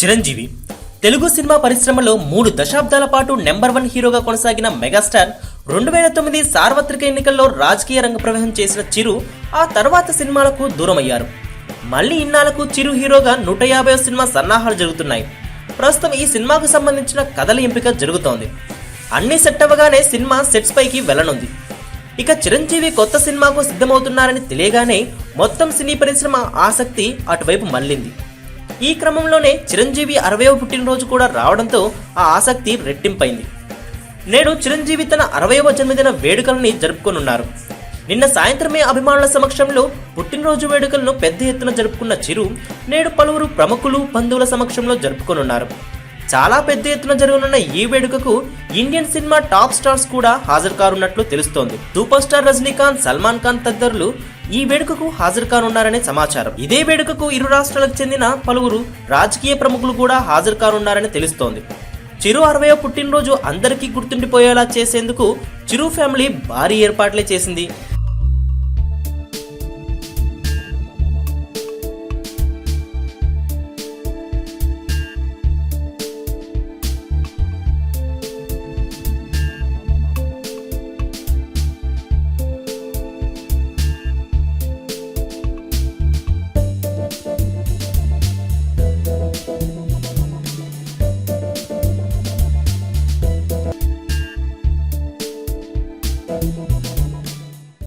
Chiranjeevi Telugu cinema పరిశ్రమలో 3 దశాబ్దాల పాటు నెంబర్ 1 హీరోగా కొనసాగిన మెగాస్టార్ 2009 సార్వత్రిక ఎన్నికల్లో రాజకీయ రంగ ప్రవేశం చేసిన చిరు ఆ తర్వాత సినిమాలకు దూరమయ్యారు. మళ్ళీ ఇన్నాళ్లకు చిరు హీరోగా 150వ సినిమా సన్నాహాలు జరుగుతున్నాయి. ప్రస్తుతం ఈ సినిమాకు సంబంధించిన కథల ఎంపిక జరుగుతోంది. అన్ని సెట్ అవ్వగానే సినిమా సెట్స్ పైకి వెళ్లనుంది. ఇక చిరంజీవి కొత్త సినిమాకు సిద్ధమవుతున్నారని తెలియగానే మొత్తం సినీ పరిశ్రమ ఆసక్తి అటువైపు మళ్లింది. ఈ క్రమంలోనే చిరంజీవి 60వ పుట్టినరోజు కూడా రావడంతో ఆ ఆసక్తి రెట్టింపైంది. నేడు చిరంజీవి తన 60వ జన్మదిన వేడుకలని జరుపుకోనున్నారు. నిన్న సాయంత్రమే అభిమానుల సమక్షంలో పుట్టినరోజు వేడుకలను పెద్ద ఎత్తున జరుపుకున్న చిరు నేడు పలువురు ప్రముఖులు బంధువుల సమక్షంలో జరుపుకోనున్నారు. చాలా పెద్ద ఎత్తున జరగనున్న ఈ వేడుకకు ఇండియన్ సినిమా టాప్ స్టార్స్ కూడా హాజరు కానున్నట్లు తెలుస్తోంది. సూపర్ స్టార్ రజనీకాంత్, సల్మాన్ ఖాన్ తదితరులు ఈ వేడుకకు హాజరు కానున్నారనే సమాచారం. ఇదే వేడుకకు ఇరు రాష్ట్రాలకు చెందిన పలువురు రాజకీయ ప్రముఖులు కూడా హాజరు కానున్నారని తెలుస్తోంది. చిరు 60వ పుట్టినరోజు అందరికీ గుర్తుండిపోయేలా చేసేందుకు చిరు ఫ్యామిలీ భారీ ఏర్పాట్లే చేసింది.